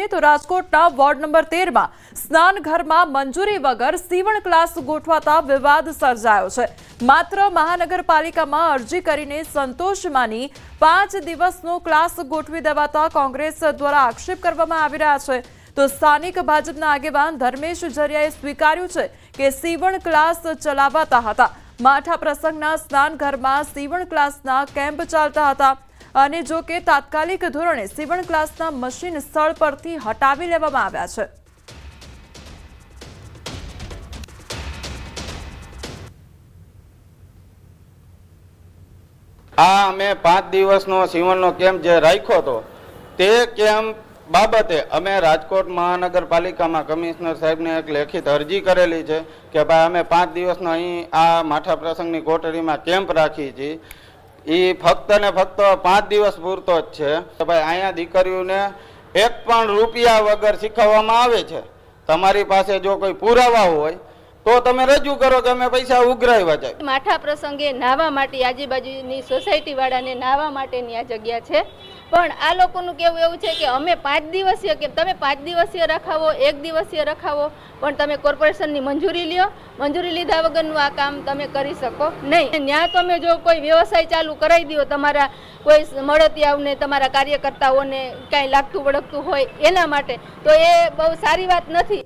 કરીએ તો રાજકોટના વોર્ડ નંબર 13 માં સ્નાનઘરમાં મંજૂરી વગર સીવણ ક્લાસ ગોઠવાતા વિવાદ સર્જાયો છે। માત્ર મહાનગરપાલિકામાં અરજી કરીને સંતોષ માની 5 દિવસનો ક્લાસ ગોઠવી દેવાતા કોંગ્રેસ દ્વારા આક્ષેપ કરવામાં આવી રહ્યા છે। તો સ્થાનિક ભાજપના આગેવાન ધર્મેશ જરિયાએ સ્વીકાર્યું છે કે સીવણ ક્લાસ ચલાવાતા હતા। માઠા પ્રસંગના સ્નાનઘરમાં સીવણ ક્લાસના કેમ્પ ચાલતા હતા અને જો કે તાત્કાલિક ધોરણે સીવણ ક્લાસના મશીન સ્થળ પરથી હટાવી લેવામાં આવ્યા છે। અમે 5 દિવસનો સીવણનો કેમ્પ જે રાખ્યો હતો તે કેમ્પ બાબતે અમે રાજકોટ મહાનગરપાલિકામાં કમિશનર સાહેબને એક લેખિત અરજી કરેલી છે કે ભાઈ અમે 5 દિવસનો અહીં આ માઠા પ્રસંગની કોટડીમાં કેમ્પ રાખી છીએ। એ ફક્ત ને ફક્ત 5 દિવસ પૂરતો જ છે। ભાઈ અહીંયા દીકરીઓને એક પણ રૂપિયા વગર શીખવવામાં આવે છે। તમારી પાસે જો કોઈ પુરાવા હોય તો તમે રજૂ કરો કે અમે પૈસા ઉઘરાવ્યા છે। માઠા પ્રસંગે નાહવા માટે આજુબાજુની સોસાયટી વાળાને નાહવા માટેની આ જગ્યા છે, પણ આ લોકોનું કહેવું એવું છે કે અમે 5 દિવસીય કે તમે 5 દિવસીય રખાવો 1 દિવસીય રખાવો, પણ તમે કોર્પોરેશનની મંજૂરી લ્યો। મંજૂરી લીધા વગરનું આ કામ તમે કરી શકો નહીં। ત્યાં તમે જો કોઈ વ્યવસાય ચાલુ કરાવી દો તમારા કોઈ મળતિયાઓને તમારા કાર્યકર્તાઓને કાંઈ લાગતું વળગતું હોય એના માટે, તો એ બહુ સારી વાત નથી।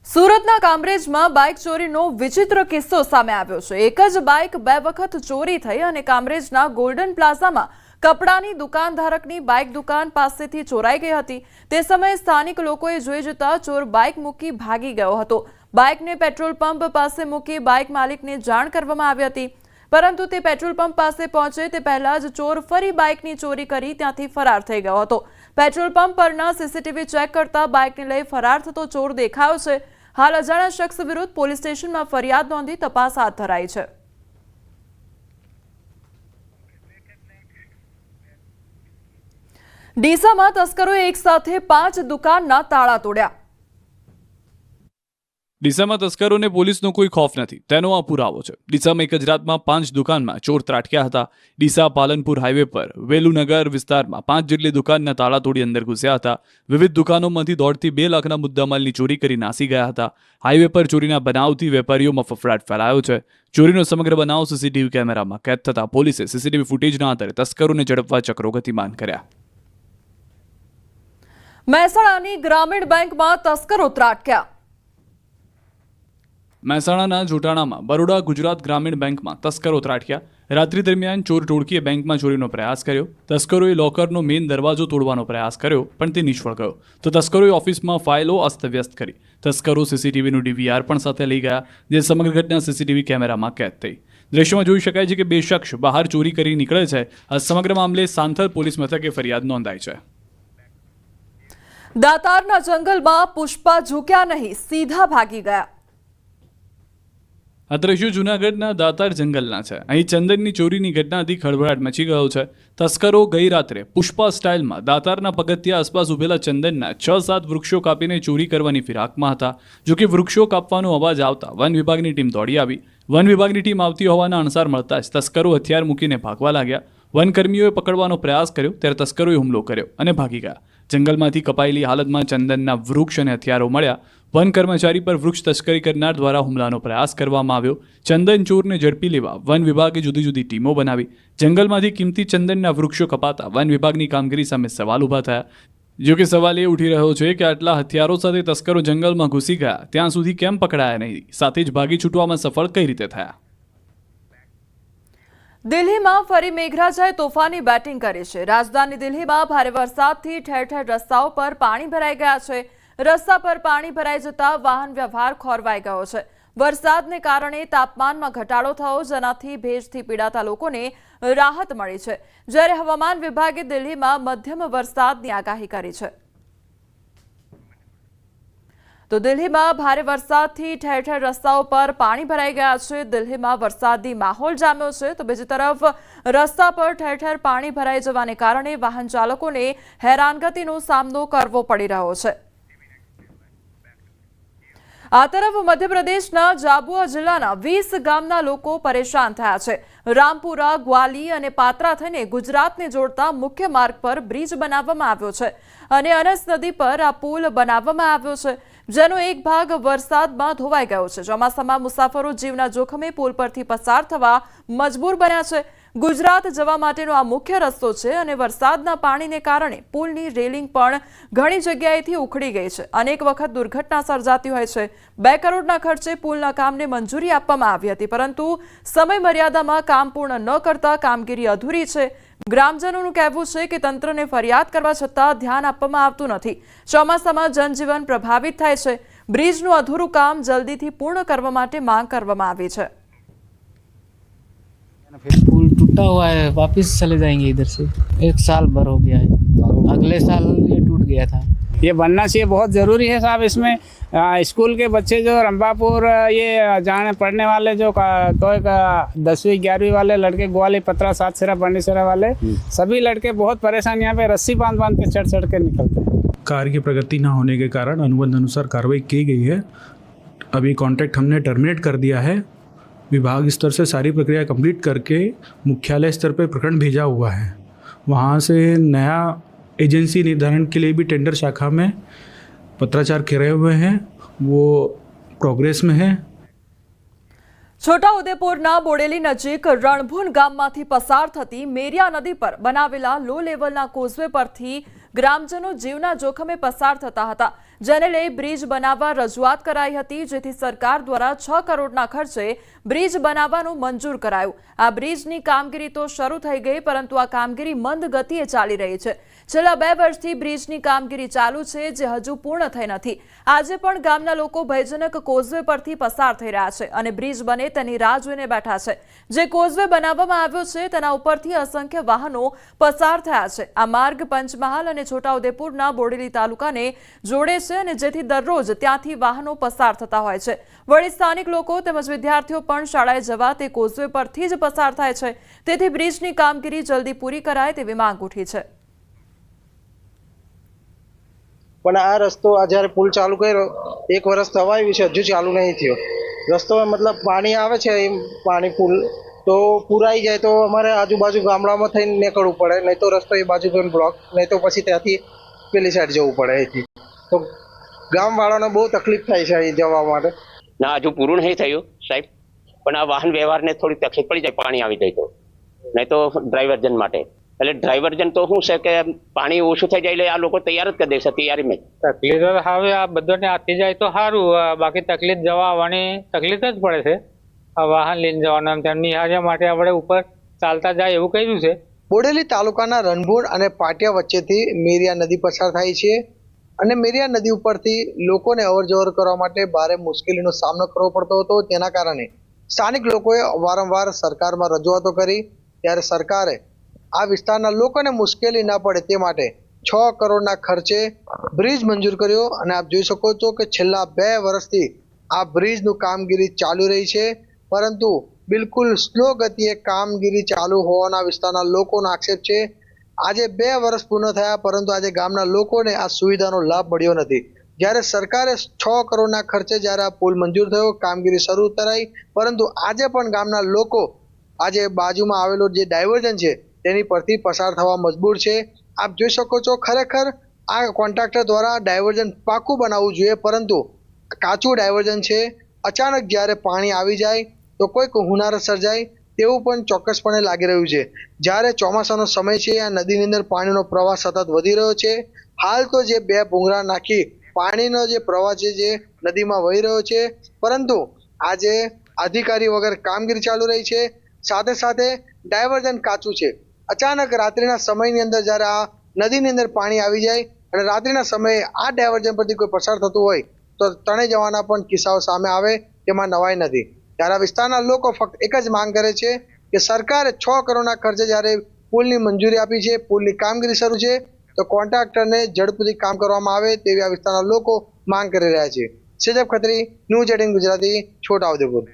સુરતના કામરેજમાં બાઇક ચોરીનો વિચિત્ર કિસ્સો સામે આવ્યો છે। એક જ બાઇક 2 વખત ચોરી થઈ અને કામરેજના ગોલ્ડન પ્લાઝામાં કપડાની દુકાનધારકની બાઇક દુકાન પાસેથી ચોરાઈ ગઈ હતી। તે સમયે સ્થાનિક લોકોએ જોઈ જતા ચોર બાઇક મૂકી ભાગી ગયો હતો। બાઇકને પેટ્રોલ પંપ પાસે મૂકી બાઇક માલિકને જાણ કરવામાં આવી હતી, પરંતુ તે પેટ્રોલ પંપ પાસે પહોંચે તે પહેલા જ ચોર ફરી બાઇકની ચોરી કરી ત્યાંથી ફરાર થઈ ગયો હતો। પેટ્રોલ પંપ પરના સીસીટીવી ચેક કરતા બાઇકને લઈ ફરાર થતો ચોર દેખાયો છે। હાલ અજાણ્યા શખ્સ વિરુદ્ધ પોલીસ સ્ટેશનમાં ફરિયાદ નોંધી તપાસ હાથ ધરાઈ છે। ડીસામાં તસ્કરોએ એક સાથે 5 દુકાનના તાળા તોડ્યા। ડીસામાં તસ્કરોને પોલીસનો કોઈ ખોફ નથી તેનો આ પુરાવો છે। ડીસામાં એક જ રાતમાં 5 દુકાનમાં ચોર ત્રાટક્યા હતા। ડીસા પાલનપુર હાઈવે પર વેલુનગર વિસ્તારમાં 5 જેટલી દુકાનના તાળા તોડી અંદર ઘૂસ્યા હતા। વિવિધ દુકાનોમાંથી દોઢથી 2 લાખના મુદ્દામાલની ચોરી કરી નાસી ગયા હતા। હાઈવે પર ચોરીના બનાવથી વેપારીઓમાં ફફડાટ ફેલાયો છે। ચોરીનો સમગ્ર બનાવ સીસીટીવી કેમેરામાં કેદ થતા પોલીસે સીસીટીવી ફૂટેજના આધારે તસ્કરોને ઝડપવા ચક્રો ગતિમાન કર્યા। મહેસાણાની ગ્રામીણ બેંકમાં તસ્કરો ત્રાટક્યા। મહેસાણાના જોટાણામાં બરોડા ગુજરાત ગ્રામીણ બેંકમાં તસ્કરો ત્રાટક્યા। રાત્રિ દરમિયાન ચોર ટોળકીએ બેંકમાં ચોરીનો પ્રયાસ કર્યો। તસ્કરોએ લોકરનો મેઇન દરવાજો તોડવાનો પ્રયાસ કર્યો, પણ તે નિષ્ફળ ગયો। તો તસ્કરોએ ઓફિસમાં ફાઇલો અસ્તવ્યસ્ત કરી। તસ્કરો સીસીટીવીનું ડીવીઆર પણ સાથે લઈ ગયા, જે સમગ્ર ઘટના સીસીટીવી કેમેરામાં કેદ થઈ। દ્રશ્યમાં જોઈ શકાય છે કે 2 શખ્સ બહાર ચોરી કરી નીકળે છે। આ સમગ્ર મામલે સાંથલ પોલીસ મથકે ફરિયાદ નોંધાઈ છે। દાતારના જંગલમાં પુષ્પા ઝૂક્યા નહીં, સીધા ભાગી ગયા। આ દ્રશ્યો જૂનાગઢના દાતાર જંગલના છે। અહીં ચંદનની ચોરીની ઘટનાથી ખળભળાટ મચી ગયો છે। તસ્કરો ગઈ રાત્રે પુષ્પા સ્ટાઇલમાં દાતારના પગથિયા આસપાસ ઉભેલા ચંદનના 6-7 વૃક્ષો કાપીને ચોરી કરવાની ફિરાકમાં હતા। જોકે વૃક્ષો કાપવાનો અવાજ આવતા વન વિભાગની ટીમ દોડી આવી। વન વિભાગની ટીમ આવતી હોવાના અણસાર મળતા જ તસ્કરો હથિયાર મૂકીને ભાગવા લાગ્યા। વનકર્મીઓએ પકડવાનો પ્રયાસ કર્યો ત્યારે તસ્કરોએ હુમલો કર્યો અને ભાગી ગયા। જંગલમાંથી કપાયેલી હાલતમાં ચંદનના વૃક્ષ અને હથિયારો મળ્યા। વન કર્મચારી પર વૃક્ષ તસ્કરી કરનાર દ્વારા હુમલાનો પ્રયાસ કરવામાં આવ્યો। ચંદન ચોરને ઝડપી લેવા વન વિભાગે જુદી જુદી ટીમો બનાવી। જંગલમાંથી કિંમતી ચંદનના વૃક્ષો કપાતા વન વિભાગની કામગીરી સામે સવાલ ઊભા થયા। જો કે સવાલ એ ઉઠી રહ્યો છે કે આટલા હથિયારો સાથે તસ્કરો જંગલમાં ઘૂસી ગયા ત્યાં સુધી કેમ પકડાયા નહીં, સાથે જ ભાગી છૂટવામાં સફળ કઈ રીતે થયા? દિલ્હીમાં ફરી મેઘરાજાએ તોફાની બેટિંગ કરી છે। રાજધાની દિલ્હીમાં ભારે વરસાદથી ઠેર ઠેર રસ્તાઓ પર પાણી ભરાઈ ગયા છે। રસ્તા પર પાણી ભરાઈ જતા વાહન વ્યવહાર ખોરવાઈ ગયો છે। વરસાદને કારણે તાપમાનમાં ઘટાડો થયો, જેનાથી ભેજથી પીડાતા લોકોને રાહત મળી છે। જ્યારે હવામાન વિભાગે દિલ્હીમાં મધ્યમ વરસાદની આગાહી કરી છે। તો દિલ્હીમાં ભારે વરસાદથી ઠેર ઠેર રસ્તાઓ પર પાણી ભરાઈ ગયા છે। દિલ્હીમાં વરસાદી માહોલ જામ્યો છે, તો બીજી તરફ રસ્તા પર ઠેર ઠેર પાણી ભરાઈ જવાને કારણે વાહન ચાલકોને હેરાનગતિનો સામનો કરવો પડી રહ્યો છે। આ તરફ મધ્યપ્રદેશના જાબુઆ જિલ્લાના 20 ગામના લોકો પરેશાન થયા છે. રામપુરા, ગ્વાલી અને પાત્રા થઈને ગુજરાતને જોડતા મુખ્ય માર્ગ પર બ્રિજ બનાવવામાં આવ્યો છે અને અનસ નદી પર આ પુલ બનાવવામાં આવ્યો છે, જેનો એક ભાગ વરસાદમાં ધોવાઈ ગયો છે. ચોમાસામાં મુસાફરો જીવના જોખમે પુલ પરથી પસાર થવા મજબૂર બન્યા છે. ગુજરાત જવા માટેનો આ મુખ્ય રસ્તો છે અને વરસાદના પાણીને કારણે પુલની રેલિંગ પણ ઘણી જગ્યાએથી ઉખડી ગઈ છે. અનેક વખત દુર્ઘટના સર્જાતી હોય છે. 2 કરોડના ખર્ચે પુલના કામને મંજૂરી આપવામાં આવી હતી, પરંતુ સમય મર્યાદામાં કામ પૂર્ણ ન કરતા કામગીરી અધૂરી છે. ગ્રામજનોનું કહેવું છે કે તંત્રને ફરિયાદ કરવા છતાં ધ્યાન આપવામાં આવતું નથી. ચોમાસામાં જનજીવન પ્રભાવિત થાય છે. બ્રિજનું અધૂરું કામ જલ્દીથી પૂર્ણ કરવા માટે માંગ કરવામાં આવી છે. पुल टूटा हुआ है, वापस चले जाएंगे इधर से. 1 साल भर हो गया है, अगले साल ये टूट गया था. ये बनना चाहिए, बहुत ज़रूरी है साहब. इसमें स्कूल के बच्चे जो रंबापुर ये जाने पढ़ने वाले जो तो 10वीं 11वीं वाले लड़के, ग्वाली, पतरा, सातसेरा, बंडीसेरा वाले सभी लड़के बहुत परेशान, यहाँ पे रस्सी बांध के चढ़ के निकलते हैं. कार्य की प्रगति न होने के कारण अनुबंध अनुसार कार्रवाई की गई है. अभी कॉन्ट्रैक्ट हमने टर्मिनेट कर दिया है. विभाग स्तर से सारी प्रक्रिया कंप्लीट करके मुख्यालय स्तर पर प्रकरण भेजा हुआ है. वहाँ से नया एजेंसी निर्धारण के लिए भी टेंडर शाखा में पत्राचार करे हुए हैं, वो प्रोग्रेस में है. છોટાઉદેપુરના બોડેલી નજીક રણભૂન ગામમાંથી પસાર થતી મેરિયા નદી પર બનાવેલા લો લેવલના કોઝવે પરથી ગ્રામજનો જીવના જોખમે પસાર થતા હતા, જેને લઈ બ્રિજ બનાવવા રજૂઆત કરાઈ હતી, જેથી સરકાર દ્વારા 6 કરોડના ખર્ચે બ્રિજ બનાવવાનું મંજૂર કરાયું. આ બ્રિજની કામગીરી તો શરૂ થઈ ગઈ, પરંતુ આ કામગીરી મંદ ગતિએ ચાલી રહી છે. છેલ્લા 2 વર્ષથી બ્રિજની કામગીરી ચાલુ છે, જે હજુ પૂર્ણ થઈ નથી. આજે પણ ગામના લોકો ભયજનક કોઝવે પરથી પસાર થઈ રહ્યા છે અને બ્રિજ બને તેની રાહ જોઈને બેઠા છે. જે કોઝવે બનાવવામાં આવ્યો છે તેના ઉપરથી અસંખ્ય વાહનો પસાર થયા છે. આ માર્ગ પંચમહાલ અને છોટાઉદેપુરના બોડેલી તાલુકાને જોડે છે અને જેથી દરરોજ ત્યાંથી વાહનો પસાર થતા હોય છે. વળી સ્થાનિક લોકો તેમજ વિદ્યાર્થીઓ પણ શાળાએ જવા તે કોઝવે પરથી જ પસાર થાય છે. તેથી બ્રિજની કામગીરી જલ્દી પૂરી કરાય તેવી માંગ ઉઠી છે. પણ આ રસ્તો જ્યારે પુલ ચાલુ કર્યો 1 વર્ષ થવાયું છે, હજુ ચાલુ નહીં થયો. રસ્તો મતલબ પાણી આવે છે, પાણી પુલ તો પુરાઈ જાય તો અમારે આજુબાજુ ગામડામાં થઈને નીકળવું પડે, નહીં તો રસ્તો એ બાજુ પણ બ્લોક, નહીં તો પછી ત્યાંથી પેલી સાઈડ જવું પડે. અહીંથી તો ગામવાળાને બહુ તકલીફ થાય છે અહીં જવા માટે. ના, હજુ પૂરું નહીં થયું સાહેબ, પણ આ વાહન વ્યવહારને થોડી તકલીફ પડી જાય પાણી આવી જાય તો, નહીં તો ડ્રાઈવરજન માટે. એટલે ડ્રાઈવરજન તો શું છે કે પાણી ઓછું થઈ જાય એટલે આ લોકો તૈયાર જ કરી દેશે તૈયારીમાં. તકલીફ હવે આ બધાને આથી જાય તો સારું, બાકી તકલીફ જવા આવવાની તકલીફ જ પડે છે. આ વાહન લઈને જવાનું તેમની હાજર માટે આપણે ઉપર ચાલતા જાય એવું કહ્યું છે. બોડેલી તાલુકાના રણભૂણ અને પાટિયા વચ્ચેથી મેરિયા નદી પસાર થાય છે અને મેરિયા નદી ઉપરથી લોકોને અવરજવર કરવા માટે ભારે મુશ્કેલીનો સામનો કરવો પડતો હતો. તેના કારણે સ્થાનિક લોકોએ વારંવાર સરકારમાં રજૂઆતો કરી, ત્યારે સરકારે આ વિસ્તારના લોકોને મુશ્કેલી ના પડે તે માટે 6 કરોડના ખર્ચે બ્રિજ મંજૂર કર્યો. અને આપ જોઈ શકો છો કે છેલ્લા 2 વર્ષથી આ બ્રિજનું કામગીરી ચાલુ રહી છે, પરંતુ બિલકુલ સ્લો ગતિએ કામગીરી ચાલુ હોવાના વિસ્તારના લોકોનો આક્ષેપ છે. આજે 2 વર્ષ પૂર્ણ થયા, પરંતુ આજે ગામના લોકોને આ સુવિધાનો લાભ મળ્યો નથી. જ્યારે સરકારે 6 કરોડના ખર્ચે જ્યારે આ પુલ મંજૂર થયો, કામગીરી શરૂ કરાઈ, પરંતુ આજે પણ ગામના લોકો આજે બાજુમાં આવેલો જે ડાયવર્ઝન છે તેની પરથી પસાર થવા મજબૂર છે. આપ જોઈ શકો છો, ખરેખર આ કોન્ટ્રાક્ટર દ્વારા ડાયવર્ઝન પાકું બનાવવું જોઈએ, પરંતુ કાચું ડાયવર્ઝન છે. અચાનક જ્યારે પાણી આવી જાય તો કોઈક હોનારત સર્જાય તેવું પણ ચોક્કસપણે લાગી રહ્યું છે. જ્યારે ચોમાસાનો સમય છે, આ નદીની અંદર પાણીનો પ્રવાહ સતત વધી રહ્યો છે. હાલ તો જે 2 ભૂંગળા નાખી પાણીનો જે પ્રવાહ છે જે નદીમાં વહી રહ્યો છે, પરંતુ આજે અધિકારી વગર કામગીરી ચાલુ રહી છે. સાથે સાથે ડાયવર્ઝન કાચું છે. અચાનક રાત્રિના સમયની અંદર જ્યારે આ નદીની અંદર પાણી આવી જાય અને રાત્રિના સમયે આ ડાયવર્ઝન પરથી કોઈ પસાર થતું હોય તો તણાઈ જવાના પણ કિસ્સાઓ સામે આવે, તેમાં નવાઈ નથી. ત્યારે આ વિસ્તારના લોકો ફક્ત એક જ માંગ કરે છે કે સરકારે 6 કરોડના ખર્ચે જ્યારે પુલની મંજૂરી આપી છે, પુલની કામગીરી શરૂ છે, તો કોન્ટ્રાક્ટરને ઝડપથી કામ કરવામાં આવે તેવી આ વિસ્તારના લોકો માંગ કરી રહ્યા છે. સેજબ ખત્રી, ન્યૂઝ 18 ગુજરાતી, છોટાઉદેપુર.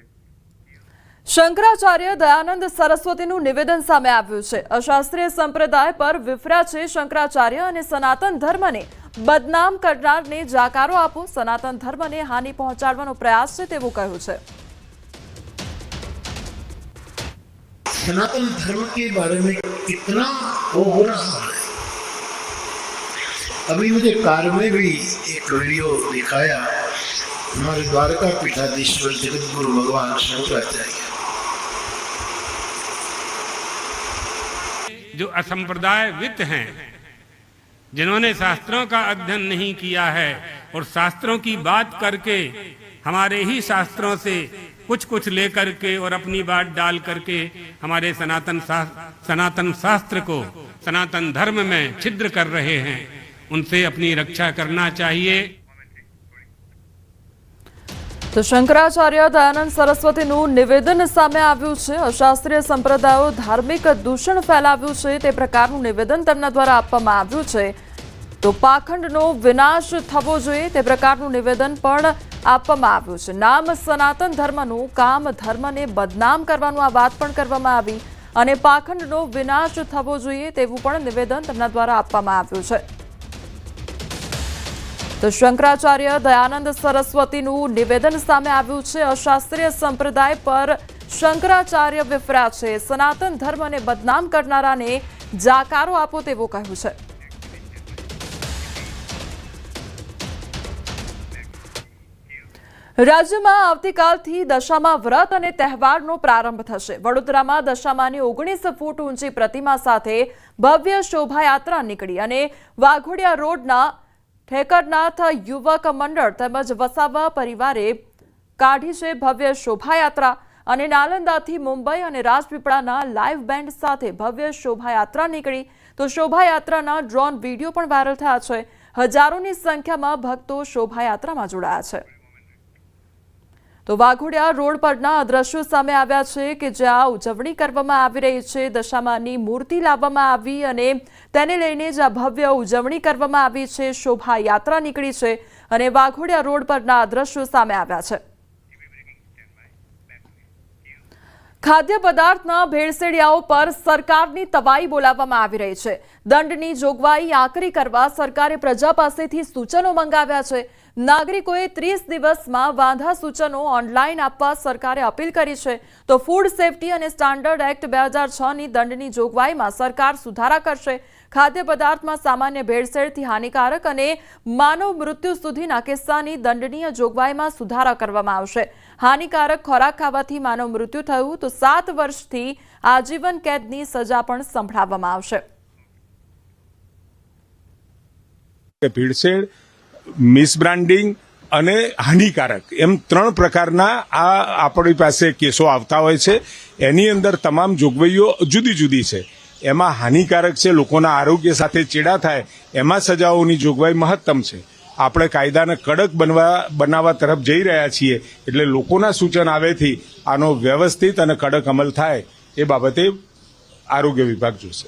શંકરાચાર્ય દયાનંદ સરસ્વતીનું નિવેદન સામે આવ્યું છે. અશાસ્ત્રીય સંપ્રદાય પર વિફર્યા છે શંકરાચાર્ય અને સનાતન ધર્મને બદનામ કરનારને જાકારો આપો, સનાતન ધર્મને હાનિ પહોંચાડવાનો પ્રયાસ છે તેવું કહ્યું છે। सनातन धर्म के बारे में इतना वो हो रहा है। अभी मुझे कार में भी एक वीडियो दिखाया, हमारे द्वारका पीठाधीश्वर जगत गुरु भगवान शंकराचार्य जो असंप्रदायविद हैं, जिन्होंने शास्त्रों का अध्ययन नहीं किया है और शास्त्रों की बात करके हमारे ही शास्त्रों से कुछ लेकर के और अपनी बात डाल करके हमारे सनातन शास्त्र को, सनातन धर्म में छिद्र कर रहे हैं, उनसे अपनी रक्षा करना चाहिए। તો શંકરાચાર્ય દયાનંદ સરસ્વતીનું નિવેદન સામે આવ્યું છે। અશાસ્ત્રીય સંપ્રદાયો ધાર્મિક દૂષણ ફેલાવ્યું છે તે પ્રકારનું નિવેદન તેમના દ્વારા આપવામાં આવ્યું છે। તો પાખંડનો વિનાશ થવો જોઈએ તે પ્રકારનું નિવેદન પણ આપવામાં આવ્યું છે। નામ સનાતન ધર્મનું, કામ ધર્મને બદનામ કરવાનું આ વાત પણ કરવામાં આવી અને પાખંડનો વિનાશ થવો જોઈએ તેવું પણ નિવેદન તેમના દ્વારા આપવામાં આવ્યું છે। તો શંકરાચાર્ય દયાનંદ સરસ્વતીનું નિવેદન સામે આવ્યું છે। અશાસ્ત્રીય સંપ્રદાય પર શંકરાચાર્ય વિફર્યા છે, સનાતન ધર્મને બદનામ કરનારાને જાકારો આપો તેવું કહ્યું છે। રાજ્યમાં આવતીકાલથી દશામા વ્રત અને તહેવારનો પ્રારંભ થશે। વડોદરામાં દશામાની 19 ફૂટ ઊંચી પ્રતિમા સાથે ભવ્ય શોભાયાત્રા નીકળી અને વાઘોડિયા રોડના ઠેકરનાથ યુવક મંડળ તેમજ વસાવા પરિવારે કાઢી છે ભવ્ય શોભાયાત્રા અને નાલંદાથી મુંબઈ અને રાજપીપળાના લાઈવ બેન્ડ સાથે ભવ્ય શોભાયાત્રા નીકળી। તો શોભાયાત્રાના ડ્રોન વિડીયો પણ વાયરલ થયા છે। હજારોની સંખ્યામાં ભક્તો શોભાયાત્રામાં જોડાયા છે। તો વાઘોડિયા રોડ પરના દ્રશ્યો સામે આવ્યા છે કે જ્યાં ઉજવણી કરવામાં આવી રહી છે। દશામાની મૂર્તિ લાવવામાં આવી અને તેને લઈને જ્યાં ભવ્ય ઉજવણી કરવામાં આવી છે, શોભાયાત્રા નીકળી છે અને વાઘોડિયા રોડ પરના દ્રશ્યો સામે આવ્યા છે। ખાદ્ય પદાર્થના ભેળસેડિયાઓ પર સરકારની તવાઈ બોલાવવામાં આવી રહી છે। દંડની જોગવાઈ આકરી કરવા સરકારે પ્રજા પાસેથી સૂચનો મંગાવ્યા છે। નાગરિકોએ 30 દિવસમાં વાંધા સૂચનો ઓનલાઈન આપવા સરકારે અપીલ કરી છે। તો ફૂડ સેફ્ટી અને સ્ટાન્ડર્ડ એક્ટ 2006ની દંડની જોગવાઈમાં સરકાર સુધારા કરશે। ખાદ્ય પદાર્થમાં સામાન્ય ભેળસેળથી હાનિકારક અને માનવ મૃત્યુ સુધીના કિસ્સાની દંડનીય જોગવાઈમાં સુધારા કરવામાં આવશે। હાનિકારક ખોરાક ખાવાથી માનવ મૃત્યુ થયું તો 7 વર્ષથી આજીવન કેદની સજા પણ સંભળાવવામાં આવશે। ભેળસેળ, મિસબ્રાન્ડિંગ અને હાનિકારક એમ 3 પ્રકારના આ આપણી પાસે કેસો આવતા હોય છે। એની અંદર તમામ જોગવાઈઓ જુદી જુદી છે। એમાં હાનિકારક છે, લોકોના આરોગ્ય સાથે ચેડા થાય, એમાં સજાઓની જોગવાઈ મહત્તમ છે। આપણે કાયદાને કડક બનાવવા તરફ જઈ રહ્યા છીએ, એટલે લોકોના સૂચન આવેથી આનો વ્યવસ્થિત અને કડક અમલ થાય એ બાબતે આરોગ્ય વિભાગ જોશે।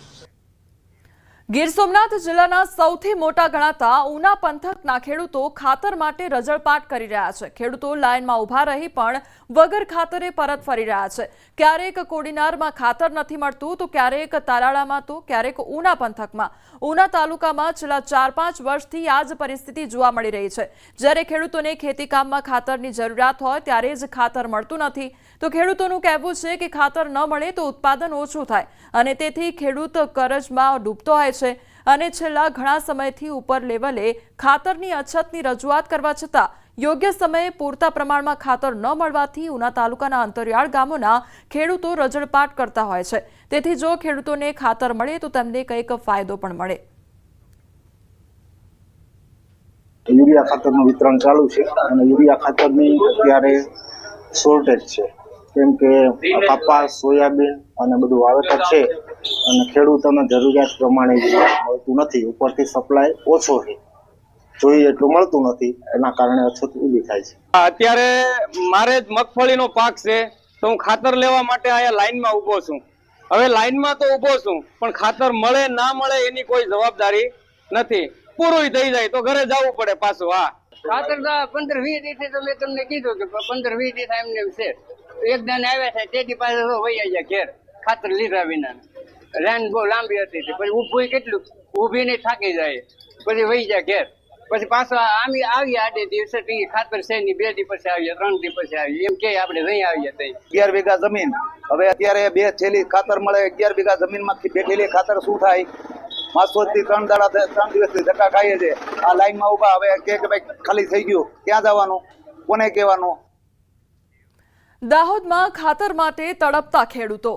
ગીર સોમનાથ જિલ્લાના સૌથી મોટા ગણાતા ઉના પંથકના ખેડૂતો ખાતર માટે રજળપાટ કરી રહ્યા છે। ખેડૂતો લાઇનમાં ઊભા રહી પણ વગર ખાતરે પરત ફરી રહ્યા છે। ક્યારેક કોડીનારમાં ખાતર નથી મળતું તો ક્યારેક તાલાળામાં તો ક્યારેક ઉના પંથકમાં। ઉના તાલુકામાં છેલ્લા 4-5 વર્ષથી આ જ પરિસ્થિતિ જોવા મળી રહી છે। જ્યારે ખેડૂતોને ખેતીકામમાં ખાતરની જરૂરિયાત હોય ત્યારે જ ખાતર મળતું નથી। તો ખેડૂતોનું કહેવું છે કે ખાતર ન મળે તો ઉત્પાદન ઓછું થાય અને તેથી ખેડૂત કરજમાં ડૂબતો હોય છે અને છેલ્લા ઘણા સમયથી ઉપર લેવલે ખાતરની અછતની રજૂઆત કરવા છતાં યોગ્ય સમયે પૂરતા પ્રમાણમાં ખાતર ન મળવાથી ઉના તાલુકાના અંતરિયાળ ગામોના ખેડૂતો રજળપાટ કરતા હોય છે। તેથી જો ખેડૂતોને ખાતર મળે તો તેમને કંઈક ફાયદો પણ મળે। યુરિયા ખાતરનું વિતરણ ચાલુ છે અને યુરિયા ખાતરની અત્યારે શોર્ટેજ છે, કેમ કે કપાસ, સોયાબીન અને બધું વાવેતર છે અને ખેડૂતોને જરૂરિયાત પ્રમાણે મળતું નથી। ઉપરથી સપ્લાય ઓછો છે, જોઈએ એટલું મળતું નથી, એના કારણે અછત ઊભી થાય છે। અત્યારે મારે જ મગફળીનો પાક છે તો હું ખાતર લેવા માટે અહીંયા લાઈનમાં ઊભો છું। હવે લાઈનમાં તો ઊભો છું પણ ખાતર મળે ના મળે એની કોઈ જવાબદારી નથી। પૂરું થઈ જાય તો ઘરે જવું પડે પાછું। હા, ખાતર તો 15-20 દિવસથી તો મેં તમને કીધું કે 15-20 દિવસ એમને છે। એક દાન આવ્યા છે તેથી પાછળ વહી જાય ઘેર ખાતર લીધા વિના। લાઈન બહુ લાંબી હતી પછી ઊભું કેટલું ઊભી ને થાકી જાય પછી વહી જાય ઘેર। પછી પાછો આમી આવીએ 8 દિવસે ખાતર છે ની 2 દિવસ આવીએ 3 દિવસ આવીએ એમ કે આપણે નહીં આવીએ તઈ 11 વીઘા જમીન હવે અત્યારે 2 થેલી ખાતર મળે 11 વીઘા જમીનમાંથી 2 થેલી ખાતર શું થાય? 500 થી 3 દાડા 3 દિવસથી ધક્કા ખાઈએ છે. આ લાઈનમાં ઊભા હવે કે ભાઈ ખાલી થઈ ગયું, ક્યાં જવાનું, કોને કહેવાનું? દાહોદમાં ખાતર માટે તડપતા ખેડૂતો.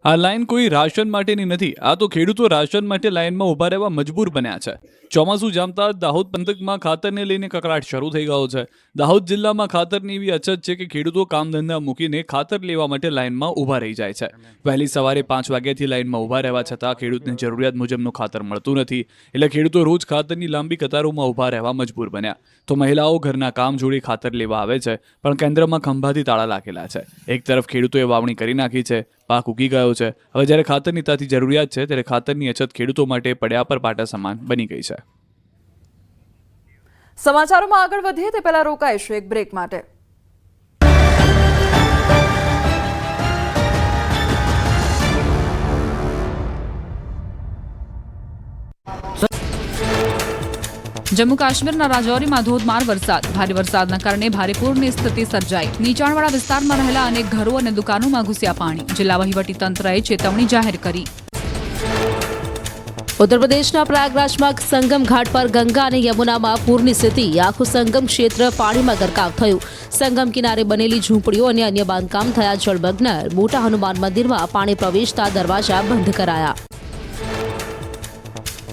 આ લાઈન કોઈ રાશન માટેની નથી. આ તો ખેડૂતો રાશન માટે લાઈનમાં ઊભા રહેવા મજબૂર બન્યા છે. ચોમાસું જામતા દાહોદ પંથકમાં ખાતરને લઈને કકળાટ શરૂ થઈ ગયો છે. દાહોદ જિલ્લામાં ખાતરની એવી અછત છે કે ખેડૂતો કામ ધંધા મૂકીને ખાતર લેવા માટે લાઈનમાં ઊભા રહી જાય છે. વહેલી સવારે 5 વાગ્યાથી લાઈનમાં ઊભા રહેવા છતાં ખેડૂતને જરૂરિયાત મુજબનું ખાતર મળતું નથી. એટલે ખેડૂતો રોજ ખાતરની લાંબી કતારોમાં ઊભા રહેવા મજબૂર બન્યા. તો મહિલાઓ ઘરના કામ જોડી ખાતર લેવા આવે છે, પણ કેન્દ્રમાં ખંભાથી તાળા લાગેલા છે. એક તરફ ખેડૂતોએ વાવણી કરી નાખી છે, પાક ઉગી ગયો છે. હવે જ્યારે ખાતરની તાતી જરૂરિયાત છે ત્યારે ખાતરની અછત ખેડૂતો માટે પડ્યા પર પાટા સમાન બની ગઈ છે. સમાચારોમાં આગળ વધીએ તે પહેલા રોકાઈશું એક બ્રેક માટે. જમ્મુ કાશ્મીરના રાજૌરીમાં ધોધમાર વરસાદ. ભારે વરસાદના કારણે ભારે પૂરની સ્થિતિ સર્જાઈ. નીચાણવાળા વિસ્તારમાં રહેલા અનેક ઘરો અને દુકાનોમાં ઘૂસ્યા પાણી. જિલ્લા વહીવટીતંત્રએ ચેતવણી જાહેર કરી. ઉત્તર પ્રદેશના પ્રયાગરાજમાં સંગમ ઘાટ પર ગંગા અને યમુનામાં પૂરની સ્થિતિ. આખું સંગમ ક્ષેત્ર પાણીમાં ગરકાવ થયું. સંગમ કિનારે બનેલી ઝૂંપડીઓ અને અન્ય બાંધકામ થયા જળમગ્ન. મોટા હનુમાન મંદિરમાં પાણી પ્રવેશતા દરવાજા બંધ કરાયા.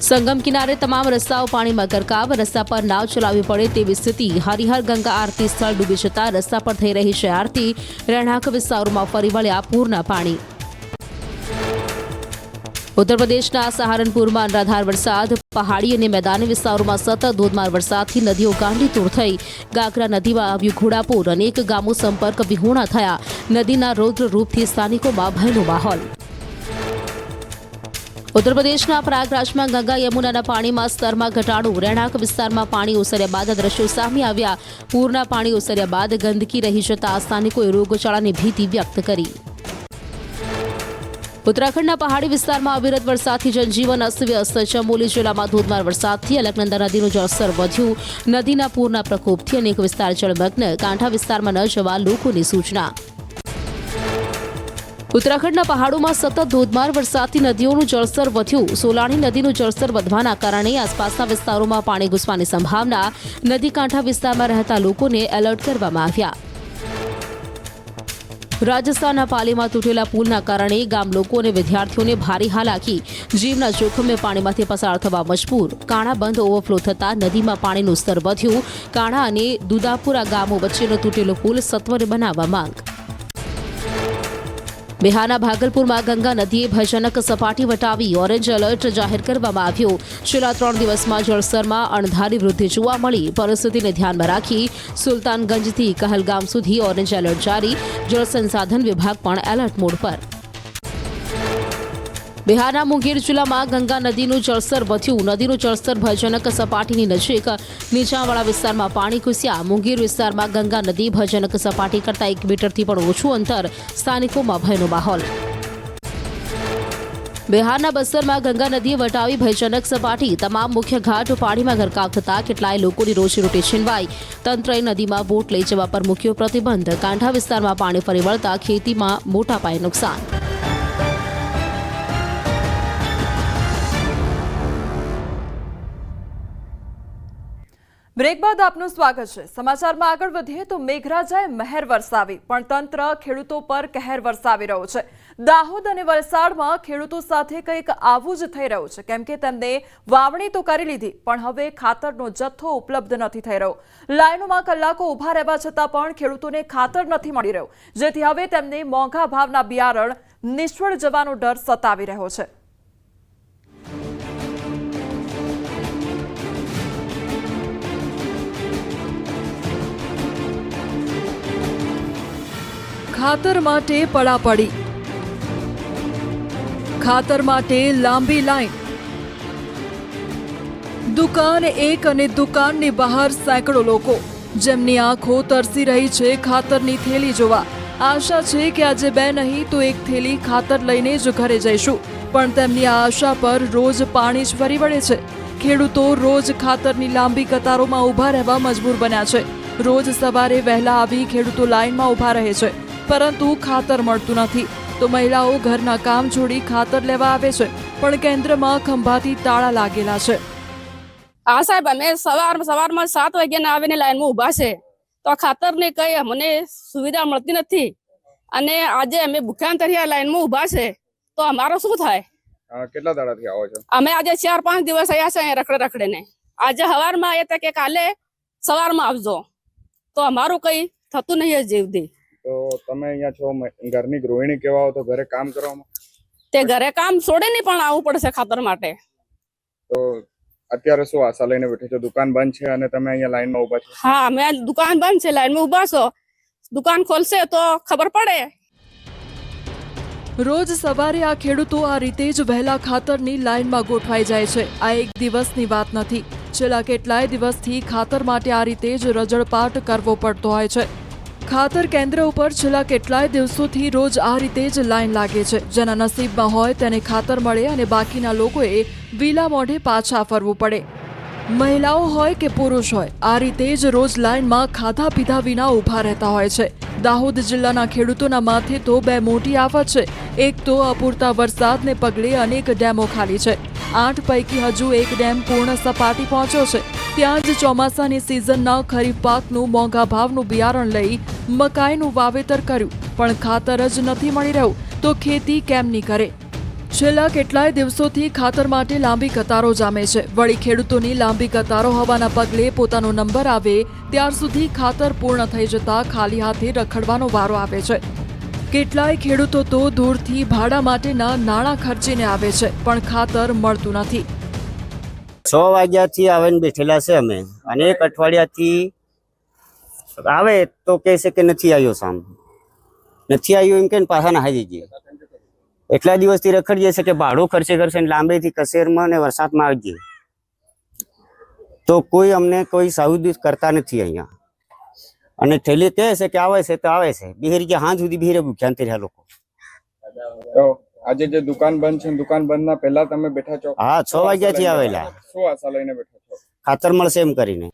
સંગમ કિનારે તમામ રસ્તાઓ પાણીમાં ગરકાવ. રસ્તા પર નાવ ચલાવવી પડે તેવી સ્થિતિ. હરિહર ગંગા આરતી સ્થળ ડૂબી જતા રસ્તા પર થઈ રહી છે આરતી. રહેણાંક વિસ્તારોમાં ફરી વળ્યા પૂરના પાણી. ઉત્તર પ્રદેશના સહારનપુરમાં અનરાધાર વરસાદ. પહાડી અને મેદાની વિસ્તારોમાં સતત ધોધમાર વરસાદથી નદીઓ ગાંડીતૂર થઈ. ગાગરા નદીમાં આવ્યું ઘોડાપૂર. અનેક ગામો સંપર્ક વિહોણા થયા. નદીના રૌદ્ર રૂપથી સ્થાનિકોમાં ભયનો માહોલ. ઉત્તર પ્રદેશના પ્રયાગરાજમાં ગંગા યમુનાના પાણીમાં સ્તરમાં ઘટાડો. રહેણાંક વિસ્તારમાં પાણી ઓસર્યા બાદ દ્રશ્યો સામે આવ્યા. પૂરના પાણી ઓસર્યા બાદ ગંદકી રહી જતા સ્થાનિકોએ રોગચાળાની ભીતિ વ્યક્ત કરી. ઉત્તરાખંડના પહાડી વિસ્તારમાં અવિરત વરસાદથી જનજીવન અસ્તવ્યસ્ત. ચમોલી જિલ્લામાં ધોધમાર વરસાદથી અલકનંદા નદીનું જળસ્તર વધ્યું. નદીના પૂરના પ્રકોપથી અનેક વિસ્તાર જળમગ્ન. કાંઠા વિસ્તારમાં ન જવા લોકોની સૂચના. ઉત્તરાખંડના પહાડોમાં સતત ધોધમાર વરસાદથી નદીઓનું જળસ્તર વધ્યું. સોલાણી નદીનું જળસ્તર વધવાના કારણે આસપાસના વિસ્તારોમાં પાણી ઘૂસવાની સંભાવના. નદી કાંઠા વિસ્તારમાં રહેતા લોકોને એલર્ટ કરવામાં આવ્યા. રાજસ્થાનના પાલીમાં તૂટેલા પુલના કારણે ગામ લોકો અને વિદ્યાર્થીઓને ભારે હાલાકી. જીવના જોખમે પાણીમાંથી પસાર થવા મજબૂર. કાણા બંધ ઓવરફ્લો થતાં નદીમાં પાણીનું સ્તર વધ્યું. કાણા અને દુદાપુરા ગામો વચ્ચેનો તૂટેલો પુલ સત્વરે બનાવવા માંગ. બિહારના ભાગલપુરમાં ગંગા નદીએ ભયાનક સપાટી વટાવી. ઓરેન્જ એલર્ટ જાહેર કરવામાં આવ્યો. છેલ્લા 3 દિવસમાં જળસ્તરમાં અણધારી વૃદ્ધિ જોવા મળી. પરિસ્થિતિને ધ્યાનમાં રાખી સુલતાનગંજથી કહલગામ સુધી ઓરેન્જ એલર્ટ જારી. જળ સંસાધન વિભાગ પણ એલર્ટ મોડ પર. બિહારના મુંગેર જિલ્લામાં ગંગા નદીનું જળસ્તર વધ્યું. નદીનું જળસ્તર ભયાનક સપાટીની નજીક. નીચાણવાળા વિસ્તારમાં પાણી ઘૂસ્યા. મુંગેર વિસ્તારમાં ગંગા નદી ભયાનક સપાટી કરતાં 1 મીટરથી પણ ઓછું અંતર. સ્થાનિકોમાં ભયનો માહોલ. બિહારના બસ્તરમાં ગંગા નદીએ વટાવી ભયાનક સપાટી. તમામ મુખ્ય ઘાટ પાણીમાં ગરકાવ થતા કેટલાય લોકોની રોજીરોટી છીનવાઈ. તંત્રએ નદીમાં બોટ લઈ જવા પર મૂક્યો પ્રતિબંધ. કાંઠા વિસ્તારમાં પાણી ફરી વળતા ખેતીમાં મોટા પાયે નુકસાન. બ્રેક બાદ આપનું સ્વાગત છે. સમાચારમાં આગળ વધીએ તો મેઘરાજાએ મહેર વરસાવી, પણ તંત્ર ખેડૂતો પર કહેર વરસાવી રહ્યું છે. દાહોદ અને વલસાડમાં ખેડૂતો સાથે કંઈક આવું જ થઈ રહ્યું છે, કેમ કે તેમને વાવણી તો કરી લીધી, પણ હવે ખાતરનો જથ્થો ઉપલબ્ધ નથી થઈ રહ્યો. લાઈનોમાં કલાકો ઊભા રહેવા છતાં પણ ખેડૂતોને ખાતર નથી મળી રહ્યું, જેથી હવે તેમને મોંઘા ભાવના બિયારણ નિષ્ફળ જવાનો ડર સતાવી રહ્યો છે. ખાતર માટે પડાપડી, ખાતર માટે લાંબી લાઈન. દુકાન એક અને દુકાનની બહાર સેંકડો લોકો, જેમની આંખો તરસી રહી છે ખાતરની થેલી જોવા. આશા છે કે આજે 2 નહીં તો 1 થેલી ખાતર લઈને જ ઘરે જઈશું, પણ તેમની આ આશા પર રોજ પાણી જ ફરી વળે છે. ખેડૂતો રોજ ખાતરની લાંબી કતારોમાં ઊભા રહેવા મજબૂર બન્યા છે। રોજ સવારે વહેલા આવી ખેડૂતો લાઇનમાં ઊભા રહે છે, પરંતુ ખાતર મળતું નથી તો મહિલાઓ ઘરના કામ છોડી ખાતર લેવા આવે છે, પણ કેન્દ્રમાં ખંભાથી તાળા લાગેલા છે। હા સાહેબ, અમે સવારમાં 7 વાગ્યાના આવીને લાઈનમાં ઊભા છે તો આ ખાતરની કઈ અમને સુવિધા મળતી નથી અને આજે અમે ભૂખ્યા તરીકે લાઈનમાં ઊભા છે તો અમારો શું થાય? કેટલા દાડાથી આવો છો? અમે આજે 4-5 દિવસ આવ્યા છે અહીંયા રખડે આજે સવારમાં આવ્યા હતા કે કાલે સવારમાં આવજો તો અમારું કઈ થતું નહીં જીવથી। તો તમે અહીંયા છો, ઘરની ગૃહિણી કેવા હો તો ઘરે કામ કરવામાં તે ઘરે કામ છોડે નહીં પણ આવવું પડશે ખાતર માટે। તો અત્યારે શું આશા લઈને બેઠો છો? દુકાન બંધ છે અને તમે અહીંયા લાઈનમાં ઊભા છો? હા, અમે દુકાન બંધ છે, લાઈનમાં ઊભા છો, દુકાન ખોલશે તો ખબર પડે। રોજ સવારે આ ખેડૂતો આ રીતે જ વહેલા ખાતરની લાઇનમાં ગોઠવાઈ જાય છે। આ એક દિવસની વાત નથી, છેલ્લા કેટલાય દિવસથી ખાતર માટે આ રીતે જ રજળપાટ કરવો પડતો હોય છે। ખાતર કેન્દ્ર ઉપર છેલ્લા કેટલાય દિવસોથી રોજ આ રીતે જ લાઇન લાગે છે। જેના નસીબમાં હોય તેને ખાતર મળે અને બાકીના લોકોએ વિલા મોઢે પાછા ફરવું પડે। મહિલાઓ હોય કે પુરુષ હોય, આ રીતે જ રોજ લાઇનમાં ખાધા પીધા વિના ઊભા રહેતા હોય છે। દાહોદ જિલ્લાના ખેડૂતોના માથે તો બે મોટી આફત છે। એક તો અપૂરતા વરસાદને પગલે અનેક ડેમો ખાલી છે। 8 પૈકી હજુ એક ડેમ પૂર્ણ સપાટી પહોંચ્યો છે। ત્યાં જ ચોમાસાની સિઝનના ખરીફ પાકનું મોંઘા ભાવનું બિયારણ લઈ મકાઈનું વાવેતર કર્યું, પણ ખાતર જ નથી મળી રહ્યું તો ખેતી કેમની કરે? છેલ્લા કેટલાય દિવસોથી ખાતર માટે લાંબી કતારો જામે છે। વળી ખેડૂતોની લાંબી કતારો હોવાના પગલે પોતાનો નંબર આવે ત્યાર સુધી ખાતર પૂર્ણ થઈ જતા ખાલી હાથે રખડવાનો વારો આવે છે। કેટલાય ખેડૂતો તો દૂરથી ભાડા માટેના નાણાં ખર્ચીને આવે છે, પણ ખાતર મળતું નથી। 6 વાગ્યાથી આવીને બેઠેલા છે અમે, અને 1 અઠવાડિયાથી આવે તો કહે છે કે નથી આવ્યો, સામે નથી આવ્યો એમ કે પાછા ના આવી જઈએ। એટલા દિવસથી રખડીએ છે કે ભાડું ખર્ચે કરશે ને લાંબેથી કસેરમાં ને વરસાદમાં આવી જઈએ તો કોઈ અમને કોઈ સાઉદી કરતા નથી અહીંયા। અને થેલી કહે છે કે આવે છે તો આવે છે, બિહારી કે હાથ સુધી બિહારે ભૂખ્યા રહ્યા લોકો। તો આજે જે દુકાન બંધ છે, દુકાન બંધના પહેલા તમે બેઠા છો? હા, 6 વાગ્યાથી આવેલા। શું આશા લઈને બેઠા છો? ખાતર મળશે એમ કરીને।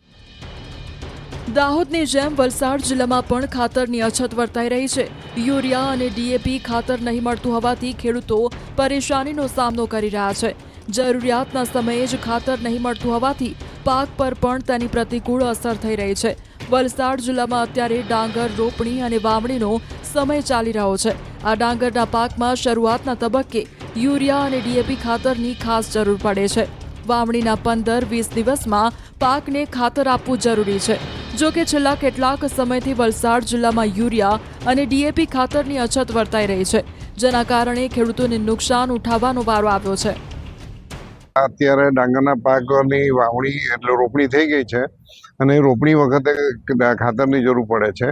દાહોદની જેમ વલસાડ જિલ્લામાં પણ ખાતરની અછત વર્તાઈ રહી છે। યુરિયા અને ડીએપી ખાતર નહીં મળતું હોવાથી ખેડૂતો પરેશાનીનો સામનો કરી રહ્યા છે। જરૂરિયાતના સમયે જ ખાતર નહીં મળતું હોવાથી પાક પર પણ તેની પ્રતિકૂળ અસર થઈ રહી છે। વલસાડ જિલ્લામાં અત્યારે ડાંગર રોપણી અને વાવણીનો સમય ચાલી રહ્યો છે। આ ડાંગરના પાકમાં શરૂઆતના તબક્કે યુરિયા અને ડીએપી ખાતરની ખાસ જરૂર પડે છે। વાવણીના 15-20 દિવસમાં પાકને ખાતર આપવું જરૂરી છે। જો કે છેલ્લા કેટલાક સમયથી વલસાડ જિલ્લામાં યુરિયા અને ડીએપી ખાતરની અછત વર્તાઈ રહી છે, જેના કારણે ખેડૂતોને નુકસાન ઉઠાવવાનો વારો આવ્યો છે। અત્યારે ડાંગરના પાકની વાવણી એટલે રોપણી થઈ ગઈ છે અને રોપણી વખતે ખાતરની જરૂર પડે છે,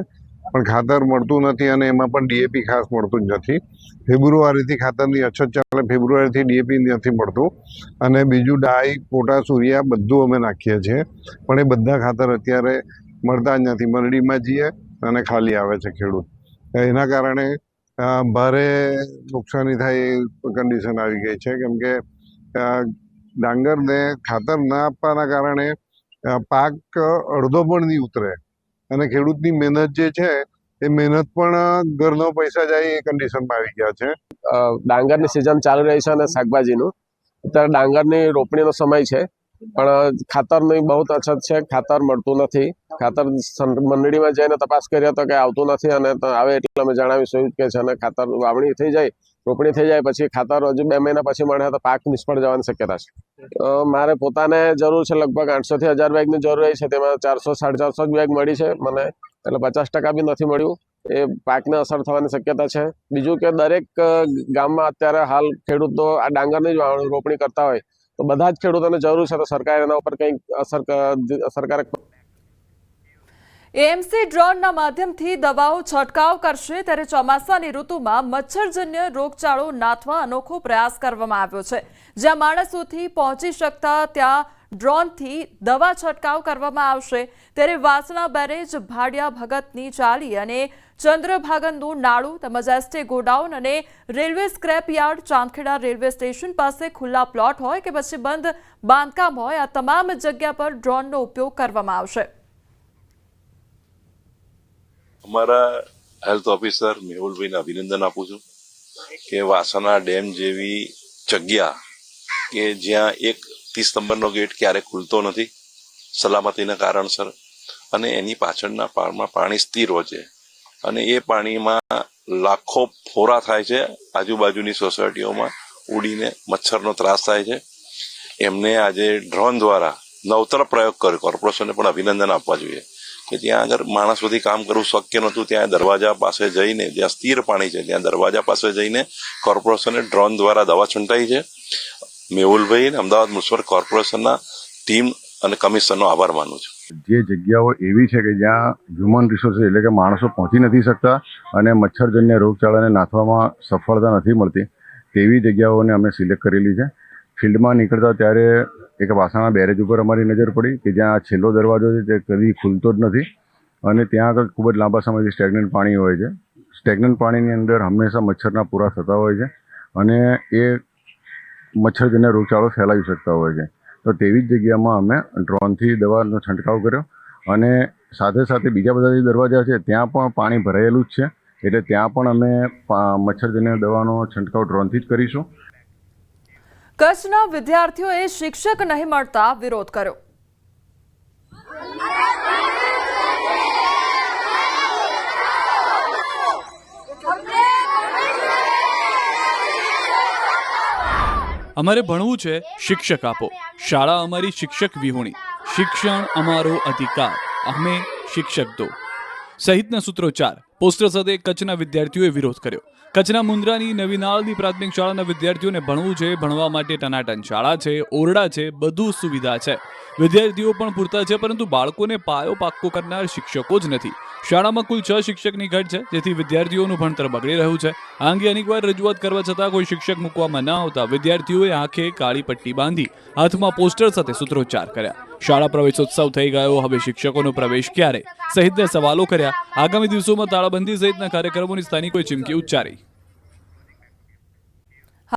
પણ ખાતર મળતું નથી અને એમાં પણ ડીએપી ખાસ મળતું જ નથી। ફેબ્રુઆરીથી ખાતરની અછત ચાલે, ફેબ્રુઆરીથી ડીએપી નથી મળતું અને બીજું ડાઈ, પોટાશ, યુરિયા બધું અમે નાખીએ છીએ, પણ એ બધા ખાતર અત્યારે મળતા જ નથી। મંડીમાં જઈએ અને ખાલી આવે છે ખેડૂત, એના કારણે ભારે નુકસાની થાય એ કન્ડિશન આવી ગઈ છે। કેમ કે ડાંગરને ખાતર ના આપવાના કારણે પાક અડધો પણ નહીં ઉતરે અને ખેડૂતની મહેનત જે છે એ મહેનત પણ ઘરનો પૈસા જાય એ કન્ડિશનમાં આવી ગયા છે। ડાંગરની સિઝન ચાલુ રહી છે અને શાકભાજીનું અત્યારે ડાંગરની રોપણીનો સમય છે, પણ ખાતરની બહુ અછત છે, ખાતર મળતું નથી। ખાતર મંડળીમાં જઈને તપાસ કરીએ તો કે આવતું નથી અને આવે એટલે અમે જણાવીશું કે છે અને ખાતર વાવણી થઈ જાય, રોપણી થઈ જાય પછી ખાતર હજુ 2 મહિના પછી મળે તો પાક નિષ્ફળ જવાની શક્યતા છે। મારે પોતાને જરૂર છે લગભગ 800 થી 1000 બેગની જરૂર રહી છે, તેમાં 400-450 બેગ મળી છે મને, એટલે 50% બી નથી મળ્યું, એ પાકને અસર થવાની શક્યતા છે। બીજું કે દરેક ગામમાં અત્યારે હાલ ખેડૂતો આ ડાંગરની જ રોપણી કરતા હોય તો બધા જ ખેડૂતોને જરૂર છે, તો સરકાર એના ઉપર કંઈક અસરકારક એએમસી ડ્રોનના માધ્યમથી દવાઓ છંટકાવ કરશે, ત્યારે ચોમાસાની ઋતુમાં મચ્છરજન્ય રોગચાળો નાથવા અનોખો પ્રયાસ કરવામાં આવ્યો છે। જ્યાં માણસોથી પહોંચી શકતા ત્યાં ડ્રોનથી દવા છંટકાવ કરવામાં આવશે। ત્યારે વાસણા બેરેજ, ભાડિયા ભગતની ચાલી અને ચંદ્રભાગનનું નાળું તેમજ એસટી ગોડાઉન અને railway scrap yard, Chandkheda railway station પાસે ખુલ્લા પ્લોટ હોય કે પછી બંધ બાંધકામ હોય, આ તમામ જગ્યા પર ડ્રોનનો ઉપયોગ કરવામાં આવશે. અમારા હેલ્થ ઓફિસર મેહુલભાઈને અભિનંદન આપું છું કે વાસણા ડેમ જેવી જગ્યા કે જ્યાં 30 નંબરનો ગેટ ક્યારે ખુલતો નથી સલામતીના કારણસર, અને એની પાછળના પાળમાં પાણી સ્થિર હોય છે અને એ પાણીમાં લાખો ફોરા થાય છે. આજુબાજુની સોસાયટીઓમાં ઉડીને મચ્છરનો ત્રાસ થાય છે. એમને આજે ડ્રોન દ્વારા નવતર પ્રયોગ કર્યો. કોર્પોરેશનને પણ અભિનંદન આપવા જોઈએ કે ત્યાં આગળ માણસોથી કામ કરવું શક્ય નહોતું, ત્યાં દરવાજા પાસે જઈને, જ્યાં સ્થિર પાણી છે ત્યાં દરવાજા પાસે જઈને કોર્પોરેશને ડ્રોન દ્વારા દવા છંટાઈ છે. મેહુલભાઈ અને અમદાવાદ મ્યુનિસિપલ કોર્પોરેશનના ટીમ અને કમિશનરનો આભાર માનું છું. જે જગ્યાઓ એવી છે કે જ્યાં હ્યુમન રિસોર્સિસ એટલે કે માણસો પહોંચી નથી શકતા અને મચ્છરજન્ય રોગચાળાને નાથવામાં સફળતા નથી મળતી, તેવી જગ્યાઓને અમે સિલેક્ટ કરેલી છે. ફિલ્ડમાં નીકળતા ત્યારે એક વાસણા બેરેજ ઉપર અમારી નજર પડી કે જ્યાં છેલ્લો દરવાજો છે તે કદી ખુલતો જ નથી અને ત્યાં આગળ ખૂબ જ લાંબા સમયથી સ્ટેગ્નન્ટ પાણી હોય છે. સ્ટેગ્નન્ટ પાણીની અંદર હંમેશા મચ્છરના પૂરા થતા હોય છે અને એ મચ્છરજન્ય રોગચાળો ફેલાવી શકતા હોય છે. તો તેવી જ જગ્યામાં અમે ડ્રોનથી દવાનો છંટકાવ કર્યો અને સાથે સાથે બીજા બધા જે દરવાજા છે ત્યાં પણ પાણી ભરાયેલું જ છે, એટલે ત્યાં પણ અમે મચ્છરજન્ય દવાનો છંટકાવ ડ્રોનથી જ કરીશું. કચ્છના વિદ્યાર્થીઓએ શિક્ષક નહીં મળતા વિરોધ કર્યો. અમારે ભણવું છે, શિક્ષક આપો. શાળા અમારી શિક્ષક વિહોણી, શિક્ષણ અમારો અધિકાર, અમે શિક્ષક દો સહિતના સૂત્રોચ્ચાર પોસ્ટર સાથે કચ્છના વિદ્યાર્થીઓએ વિરોધ કર્યો. કચ્છના મુન્દ્રાની નવીનાળની પ્રાથમિક શાળાના વિદ્યાર્થીઓને ભણવું છે, ભણવા માટે ટનાટન શાળા છે, ઓરડા છે, બધું સુવિધા છે, વિદ્યાર્થીઓ પણ પૂરતા છે, પરંતુ બાળકોને પાયો પાક્કો કરનાર શિક્ષકો જ નથી. શાળામાં કુલ 6 શિક્ષકની ઘટ છે, જેથી વિદ્યાર્થીઓનું ભણતર બગડી રહ્યું છે. આ અંગે અનેકવાર રજૂઆત કરવા છતાં કોઈ શિક્ષક મૂકવામાં ન આવતા વિદ્યાર્થીઓએ આંખે કાળી પટ્ટી બાંધી હાથમાં પોસ્ટર સાથે સૂત્રોચ્ચાર કર્યા. શાળા પ્રવેશોત્સવ થઈ ગયો, હવે શિક્ષકોનો પ્રવેશ ક્યારે સહિતના સવાલો કર્યા. આગામી દિવસોમાં તાળાબંધી સહિતના કાર્યક્રમોની સ્થાનિકોએ ચીમકી ઉચ્ચારી.